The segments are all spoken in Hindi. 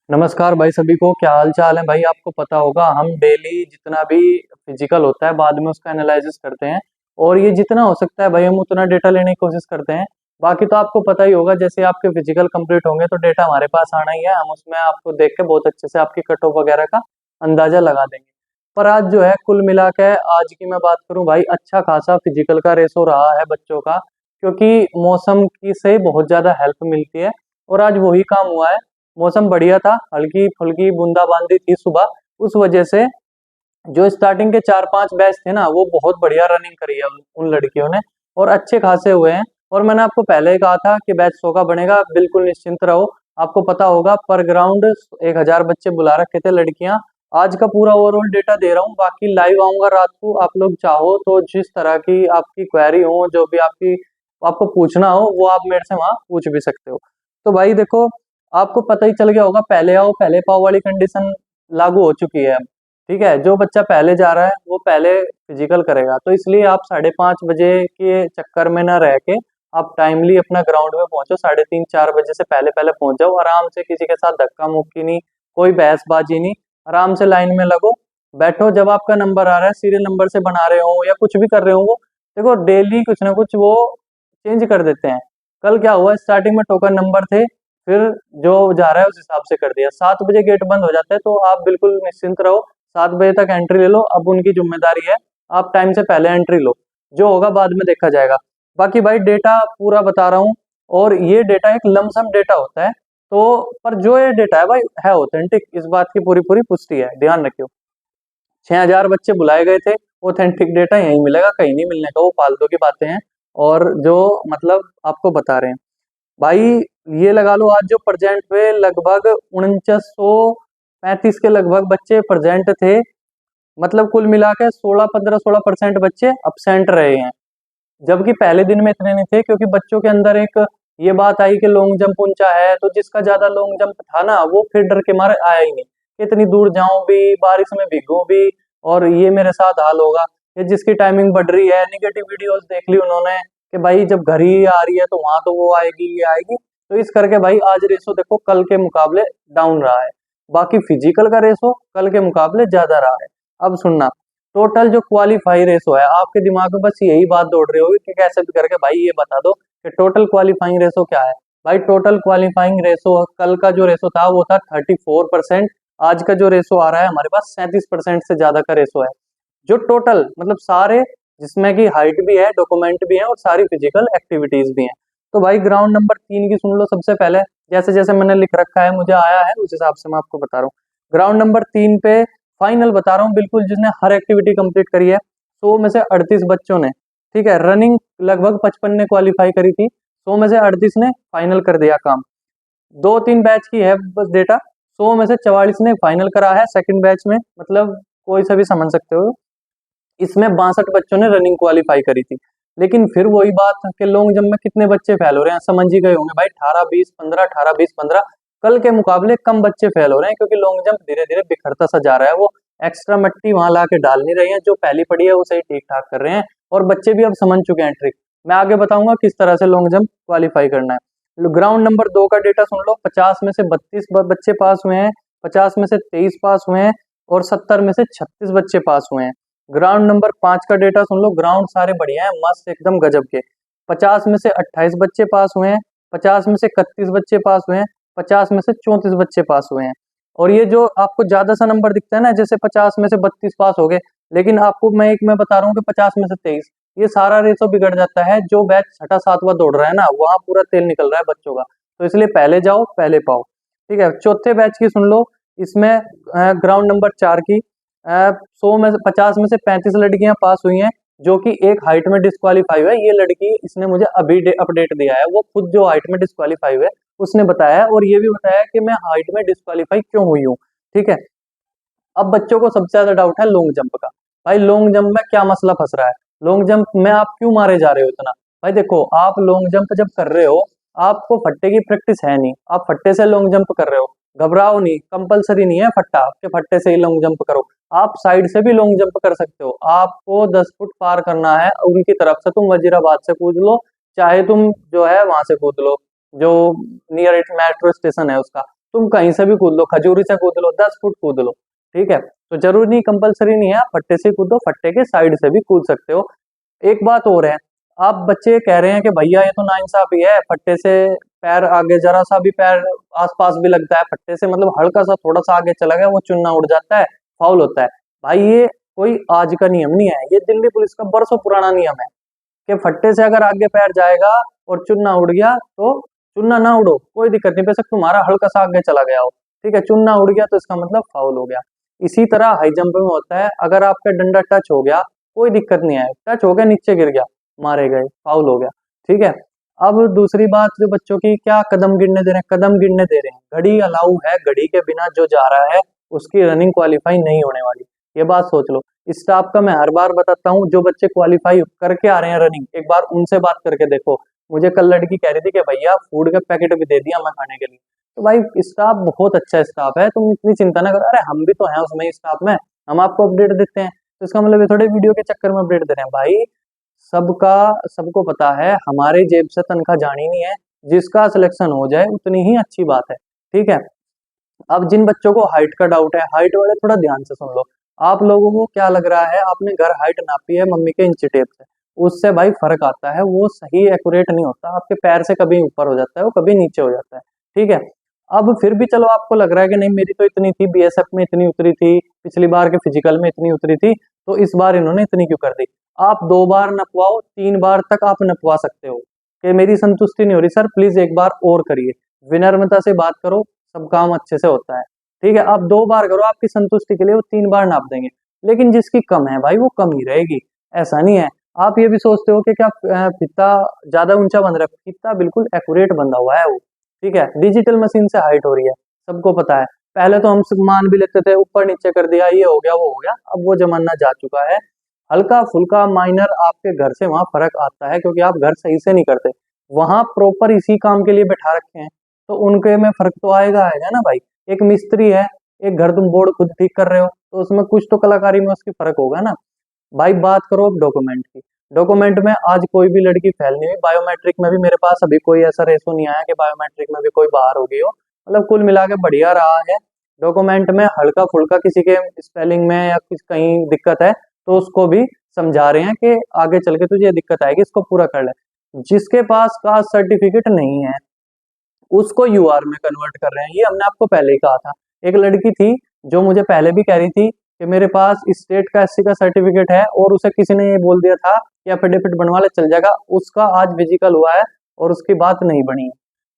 नमस्कार भाई सभी को, क्या हाल चाल है भाई। आपको पता होगा हम डेली जितना भी फिजिकल होता है बाद में उसका एनालिसिस करते हैं और ये जितना हो सकता है भाई हम उतना डेटा लेने की कोशिश करते हैं। बाकी तो आपको पता ही होगा, जैसे आपके फिजिकल कंप्लीट होंगे तो डेटा हमारे पास आना ही है, हम उसमें आपको देख के बहुत अच्छे से आपकी कट ऑफ वगैरह का अंदाजा लगा देंगे। पर आज जो है कुल मिला के आज की मैं बात करूं भाई, अच्छा खासा फिजिकल का रेस हो रहा है बच्चों का, क्योंकि मौसम की से बहुत ज्यादा हेल्प मिलती है। और आज वही काम हुआ है। मौसम बढ़िया था, हल्की फुल्की बूंदाबांदी थी सुबह, उस वजह से जो स्टार्टिंग के 4-5 बैच थे ना वो बहुत बढ़िया रनिंग करी है उन लड़कियों ने और अच्छे खासे हुए हैं। और मैंने आपको पहले ही कहा था कि बैच 100 का बनेगा, बिल्कुल निश्चिंत रहो। आपको पता होगा पर ग्राउंड 1000 बच्चे बुला रखे थे लड़कियां। आज का पूरा ओवरऑल डेटा दे रहा हूँ, बाकी लाइव आऊंगा रात को। आप लोग चाहो तो जिस तरह की आपकी क्वेरी हो, जो भी आपकी आपको पूछना हो वो आप मेरे से वहां पूछ भी सकते हो। तो भाई देखो, आपको पता ही चल गया होगा, पहले आओ पहले पाओ वाली कंडीशन लागू हो चुकी है अब। ठीक है, जो बच्चा पहले जा रहा है वो पहले फिजिकल करेगा, तो इसलिए आप 5:30 बजे के चक्कर में ना रह के आप टाइमली अपना ग्राउंड में पहुंचो। 3:30-4 बजे से पहले पहले पहुंच जाओ, आराम से, किसी के साथ धक्का मुक्की नहीं, कोई बहसबाजी नहीं। आराम से लाइन में लगो, बैठो। जब आपका नंबर आ रहा है, सीरियल नंबर से बना रहे हो या कुछ भी कर रहे हो, वो देखो डेली कुछ ना कुछ वो चेंज कर देते हैं। कल क्या हुआ, स्टार्टिंग में टोकन नंबर थे, फिर जो जा रहा है उस हिसाब से कर दिया। 7 बजे गेट बंद हो जाता है, तो आप बिल्कुल निश्चिंत रहो, 7 बजे तक एंट्री ले लो। अब उनकी जिम्मेदारी है, आप टाइम से पहले एंट्री लो, जो होगा बाद में देखा जाएगा। बाकी भाई डेटा पूरा बता रहा हूँ, और ये डेटा एक लमसम डेटा होता है। तो पर जो ये डेटा है भाई है ऑथेंटिक, इस बात की पूरी पूरी पुष्टि है, ध्यान रखियो। 6000 बच्चे बुलाए गए थे, ऑथेंटिक डेटा यहीं मिलेगा, कहीं नहीं मिलने का, वो फालतू की बातें हैं। और जो मतलब आपको बता रहे हैं भाई, ये लगा लो आज जो प्रेजेंट पे लगभग 4935 के लगभग बच्चे प्रेजेंट थे। मतलब कुल मिला के 16-15-16% बच्चे अपसेंट रहे हैं, जबकि पहले दिन में इतने नहीं थे, क्योंकि बच्चों के अंदर एक ये बात आई कि लॉन्ग जंप ऊंचा है, तो जिसका ज्यादा लॉन्ग जंप था ना वो फिर डर के मारे आया ही नहीं कि इतनी दूर जाऊं भी, बारिश में भीगूं भी और ये मेरे साथ हाल होगा। ये जिसकी टाइमिंग बढ़ रही है, निगेटिव वीडियोस देख ली उन्होंने कि भाई जब घर ही आ रही है तो वहां तो वो आएगी ये आएगी, तो इस करके भाई आज रेशो देखो कल के मुकाबले डाउन रहा है। बाकी फिजिकल का रेशो कल के मुकाबले ज्यादा रहा है। अब सुनना, टोटल जो क्वालिफाई रेशो है, आपके दिमाग में बस यही बात दौड़ रही होगी कि कैसे भी करके भाई ये बता दो कि टोटल क्वालिफाइंग रेशो क्या है। भाई टोटल क्वालिफाइंग रेशो कल का जो रेशो था वो था 34%। आज का जो रेशो आ रहा है हमारे पास 37% से ज्यादा का रेशो है। जो टोटल मतलब सारे, जिसमें कि हाइट भी है, डॉक्यूमेंट भी है और सारी फिजिकल एक्टिविटीज भी हैं। तो भाई ग्राउंड नंबर 3 की सुन लो सबसे पहले, जैसे जैसे मैंने लिख रखा है मुझे आया है उस हिसाब से मैं आपको बता रहा हूँ। ग्राउंड नंबर 3 पे फाइनल बता रहा हूँ, बिल्कुल जिसने हर एक्टिविटी कंप्लीट करी है, 100 में से 38 बच्चों ने, ठीक है, रनिंग लगभग 55 ने क्वालिफाई करी थी, 100 में से 38 ने फाइनल कर दिया काम। 2-3 बैच की है बस डेटा, 100 में से 44 ने फाइनल करा है सेकंड बैच में, मतलब कोई सा भी समझ सकते हो। इसमें 62 बच्चों ने रनिंग क्वालिफाई करी थी। लेकिन फिर वही बात कि लॉन्ग जंप में कितने बच्चे फेल हो रहे हैं, समझ ही गए होंगे भाई, 18-20-15, 18-20-15। कल के मुकाबले कम बच्चे फेल हो रहे हैं, क्योंकि लॉन्ग जंप धीरे धीरे बिखरता सा जा रहा है। वो एक्स्ट्रा मिट्टी वहां ला के डाल नहीं रहे हैं, जो पहली पड़ी है उसे ही ठीक ठाक कर रहे हैं, और बच्चे भी अब समझ चुके हैं ट्रिक। मैं आगे बताऊंगा किस तरह से लॉन्ग जंप क्वालिफाई करना है। ग्राउंड नंबर 2 का डेटा सुन लो, 50 में से 32 बच्चे पास हुए हैं, 50 में से 23 पास हुए हैं, और 70 में से 36 बच्चे पास हुए हैं। ग्राउंड नंबर 5 का डेटा सुन लो, ग्राउंड सारे बढ़िया हैं, मस्त एकदम गजब के। 50 में से 28 बच्चे पास हुए हैं, 50 में से 31 बच्चे पास हुए हैं, 50 में से 34 बच्चे पास हुए हैं। और ये जो आपको ज्यादा सा नंबर दिखता है ना, जैसे 50 में से 32 पास हो गए, लेकिन आपको मैं एक में बता रहा हूँ कि 50 में से 23, ये सारा रेशो बिगड़ जाता है। जो बैच 6ठा 7वां दौड़ रहा है ना, वहां पूरा तेल निकल रहा है बच्चों का, तो इसलिए पहले जाओ पहले पाओ। ठीक है, चौथे बैच की सुन लो, इसमें ग्राउंड नंबर 4 की 100 में से 50 में से 35 लड़कियां पास हुई हैं, जो कि एक हाइट में डिस्क्वालीफाई हुआ है। ये लड़की, इसने मुझे अभी अपडेट दिया है, वो खुद जो हाइट में डिस्क्वालीफाई हुए उसने बताया है, और ये भी बताया कि मैं हाइट में डिस्क्वालीफाई क्यों हुई हूँ। ठीक है, अब बच्चों को सबसे ज्यादा डाउट है लॉन्ग जंप का। भाई लॉन्ग जंप में क्या मसला फंस रहा है, लॉन्ग जंप में आप क्यों मारे जा रहे हो इतना। भाई देखो, आप लॉन्ग जंप जब कर रहे हो, आपको फट्टे की प्रैक्टिस है नहीं, आप फट्टे से लॉन्ग जंप कर रहे हो। घबराओ नहीं, कंपलसरी नहीं है फट्टा के फट्टे से ही लॉन्ग जंप करो, आप साइड से भी लॉन्ग जंप कर सकते हो। आपको 10 फुट पार करना है उनकी तरफ से, तुम वजीराबाद से कूद लो, चाहे तुम जो है वहां से कूद लो, जो नियर मेट्रो स्टेशन है उसका, तुम कहीं से भी कूद लो, खजूरी से कूद लो, 10 फुट कूद लो, ठीक है। तो जरूरी नहीं, कंपलसरी नहीं है आप फट्टे से कूदो, फट्टे के साइड से भी कूद सकते हो। एक बात और है, आप बच्चे कह रहे हैं कि भैया ये तो नाइंसाफी है, फट्टे से पैर आगे, जरा सा भी पैर आसपास भी लगता है फट्टे से, मतलब हल्का सा थोड़ा सा आगे चला गया वो चुन्ना उड़ जाता है, फाउल होता है। भाई ये कोई आज का नियम नहीं है, ये दिल्ली पुलिस का बरसों पुराना नियम है कि फट्टे से अगर आगे पैर जाएगा और चुन्ना उड़ गया तो चुन्ना ना उड़ो, कोई दिक्कत नहीं, बेशक तुम्हारा हल्का सा आगे चला गया हो, ठीक है, चुन्ना उड़ गया तो इसका मतलब फाउल हो गया। इसी तरह हाई जंप में होता है, अगर आपका डंडा टच हो गया कोई दिक्कत नहीं है, टच हो गया नीचे गिर गया, मारे गए, फाउल हो गया, ठीक है। अब दूसरी बात, जो बच्चों की क्या कदम गिरने दे रहे हैं, कदम गिरने दे रहे हैं, घड़ी अलाउ है, घड़ी के बिना जो जा रहा है उसकी रनिंग क्वालिफाई नहीं होने वाली, ये बात सोच लो। स्टाफ का मैं हर बार बताता हूँ, जो बच्चे क्वालिफाई करके आ रहे हैं रनिंग, एक बार उनसे बात करके देखो। मुझे कल लड़की कह रही थी कि भैया फूड का पैकेट भी दे दिया मैं खाने के लिए, तो भाई स्टाफ बहुत अच्छा स्टाफ है, तुम इतनी चिंता ना करो, अरे हम भी तो हैं उसमें स्टाफ में, हम आपको अपडेट देते हैं, तो इसका मतलब ये थोड़े वीडियो के चक्कर में अपडेट दे रहे हैं भाई। सबका सबको पता है हमारे जेब से तनख्वाह जानी नहीं है, जिसका सिलेक्शन हो जाए उतनी ही अच्छी बात है, ठीक है। अब जिन बच्चों को हाइट का डाउट है, हाइट वाले थोड़ा ध्यान से सुन लो। आप लोगों को क्या लग रहा है, आपने घर हाइट नापी है मम्मी के इंची टेप से, उससे भाई फर्क आता है, वो सही एक्यूरेट नहीं होता, आपके पैर से कभी ऊपर हो जाता है, वो कभी नीचे हो जाता है, ठीक है। अब फिर भी चलो आपको लग रहा है कि नहीं मेरी तो इतनी थी, बीएसएफ में इतनी उतरी थी, पिछली बार के फिजिकल में इतनी उतरी थी, तो इस बार इन्होंने इतनी क्यों कर दी। आप 2 बार नपवाओ, 3 बार तक आप नपवा सकते हो, कि मेरी संतुष्टि नहीं हो रही सर, प्लीज एक बार और करिए, विनम्रता से बात करो, सब काम अच्छे से होता है, ठीक है। आप 2 बार करो, आपकी संतुष्टि के लिए वो 3 बार नाप देंगे, लेकिन जिसकी कम है भाई वो कम ही रहेगी, ऐसा नहीं है। आप ये भी सोचते हो कि क्या फीता ज्यादा ऊंचा बन रहा है, फीता बिल्कुल एक्यूरेट बंधा हुआ है वो, ठीक है, डिजिटल मशीन से हाइट हो रही है, सबको पता है। पहले तो हम सब मान भी लेते थे, ऊपर नीचे कर दिया, ये हो गया वो हो गया, अब वो जमाना जा चुका है। हल्का फुल्का माइनर आपके घर से वहां फर्क आता है, क्योंकि आप घर सही से नहीं करते, वहां प्रॉपर इसी काम के लिए बैठा रखे हैं, तो उनके में फर्क तो आएगा आएगा ना भाई। एक मिस्त्री है, एक घर तुम बोर्ड खुद ठीक कर रहे हो, तो उसमें कुछ तो कलाकारी में उसकी फर्क होगा ना भाई। बात करो अब डॉक्यूमेंट की, डॉक्यूमेंट में आज कोई भी लड़की फेल नहीं हुई, बायोमेट्रिक में भी मेरे पास अभी कोई ऐसा रेशो नहीं आया कि बायोमेट्रिक में भी कोई बाहर हो गई हो, मतलब कुल मिला के बढ़िया रहा है। डॉक्यूमेंट में हल्का फुल्का किसी के स्पेलिंग में या किस कहीं दिक्कत है तो उसको भी समझा रहे हैं कि आगे चल के तुझे ये दिक्कत आएगी, इसको पूरा कर ले। जिसके पास कास्ट सर्टिफिकेट नहीं है उसको यूआर में कन्वर्ट कर रहे हैं, ये हमने आपको पहले ही कहा था। एक लड़की थी जो मुझे पहले भी कह रही थी कि मेरे पास स्टेट का एससी का सर्टिफिकेट है, और उसे किसी ने ये बोल दिया था कि एफिडेविट बनवा ले चल जाएगा, उसका आज फिजिकल हुआ है और उसकी बात नहीं बनी है,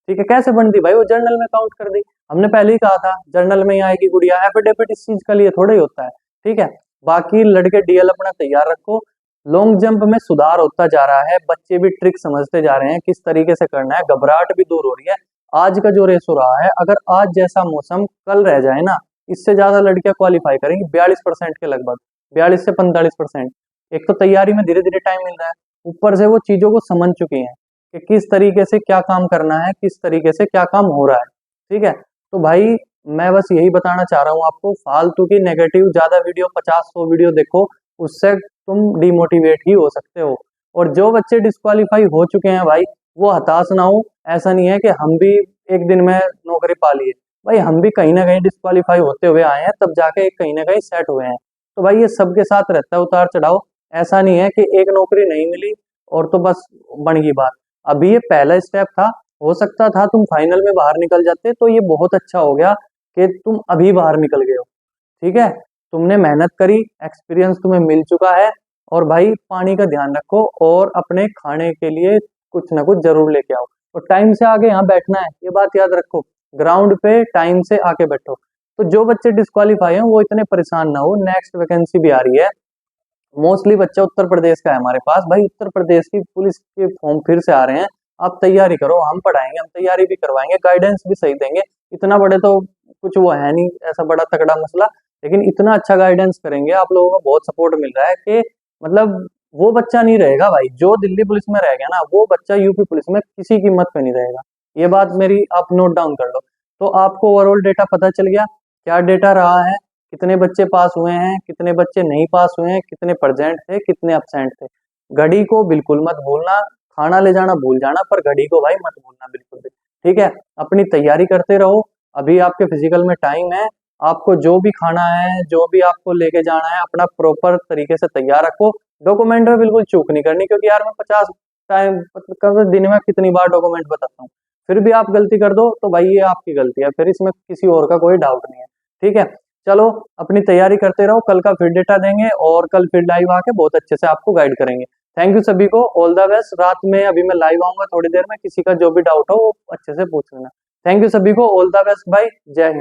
ठीक है। कैसे बनती भाई, वो जर्नल में काउंट कर दी, हमने पहले ही कहा था जर्नल में ही आएगी गुड़िया, एफिडेविट इस चीज के लिए थोड़ा ही होता है, ठीक है। बाकी लड़के डीएल अपना तैयार रखो, लॉन्ग जंप में सुधार होता जा रहा है, बच्चे भी ट्रिक समझते जा रहे हैं किस तरीके से करना है, घबराहट भी दूर हो रही है। आज का जो रेस हो रहा है, अगर आज जैसा मौसम कल रह जाए ना, इससे ज्यादा लड़कियां क्वालिफाई करेंगी, 42% के लगभग, 42 से 45%। एक तो तैयारी में धीरे धीरे टाइम मिल रहा है, ऊपर से वो चीजों को समझ चुकी हैं कि किस तरीके से क्या काम करना है, किस तरीके से क्या काम हो रहा है, ठीक है। तो भाई मैं बस यही बताना चाह रहा हूँ आपको, फालतू की नेगेटिव ज्यादा वीडियो 50-100 वीडियो देखो, उससे तुम डिमोटिवेट ही हो सकते हो। और जो बच्चे डिस्क्वालीफाई हो चुके हैं भाई, वो हताश ना हो, ऐसा नहीं है कि हम भी एक दिन में नौकरी पा लिए, भाई हम भी कहीं ना कहीं डिस्क्वालीफाई होते हुए आए हैं, तब जाके कहीं ना कहीं सेट हुए हैं। तो भाई ये सबके साथ रहता है उतार चढ़ाव, ऐसा नहीं है कि एक नौकरी नहीं मिली और तो बस बन गई बात। अभी ये पहला स्टेप था, हो सकता था तुम फाइनल में बाहर निकल जाते, तो ये बहुत अच्छा हो गया कि तुम अभी बाहर निकल गए हो, ठीक है। तुमने मेहनत करी, एक्सपीरियंस तुम्हें मिल चुका है, और भाई पानी का ध्यान रखो, और अपने खाने के लिए कुछ ना कुछ जरूर लेके आओ, और टाइम से आके यहाँ बैठना है, ये बात याद रखो, ग्राउंड पे टाइम से आके बैठो। तो जो बच्चे डिस्क्वालीफाई हैं वो इतने परेशान ना हो, नेक्स्ट वैकेंसी भी आ रही है, मोस्टली बच्चा उत्तर प्रदेश का है हमारे पास, भाई उत्तर प्रदेश की पुलिस के फॉर्म फिर से आ रहे हैं, आप तैयारी करो, हम पढ़ाएंगे, हम तैयारी भी करवाएंगे, गाइडेंस भी सही देंगे। इतना बड़े तो कुछ वो है नहीं ऐसा बड़ा तगड़ा मसला, लेकिन इतना अच्छा गाइडेंस करेंगे, आप लोगों का बहुत सपोर्ट मिल रहा है कि मतलब वो बच्चा नहीं रहेगा भाई, जो दिल्ली पुलिस में रह गया ना वो बच्चा यूपी पुलिस में किसी कीमत पे नहीं रहेगा, ये बात मेरी आप नोट डाउन कर लो। तो आपको ओवरऑल डेटा पता चल गया, क्या डेटा रहा है, कितने बच्चे पास हुए हैं, कितने बच्चे नहीं पास हुए हैं, कितने प्रेजेंट थे, कितने अब्सेंट थे। घड़ी को बिल्कुल मत भूलना, खाना ले जाना भूल जाना, पर घड़ी को भाई मत भूलना बिल्कुल भी, ठीक है। अपनी तैयारी करते रहो, अभी आपके फिजिकल में टाइम है, आपको जो भी खाना है, जो भी आपको लेके जाना है, अपना प्रॉपर तरीके से तैयार रखो। डॉक्यूमेंट में बिल्कुल चूक नहीं करनी, क्योंकि यार मैं 50 टाइम दिन में कितनी बार डॉक्यूमेंट बताता हूँ, फिर भी आप गलती कर दो तो भाई ये आपकी गलती है, फिर इसमें किसी और का कोई डाउट नहीं है। ठीक है, चलो अपनी तैयारी करते रहो, कल का फिर डेटा देंगे और कल फिर लाइव आके बहुत अच्छे से आपको गाइड करेंगे। थैंक यू सभी को, ऑल द बेस्ट। रात में अभी मैं लाइव आऊंगा थोड़ी देर में, किसी का जो भी डाउट हो वो अच्छे से पूछ लेना। थैंक यू सभी को, ऑल द बेस्ट भाई, जय हिंद।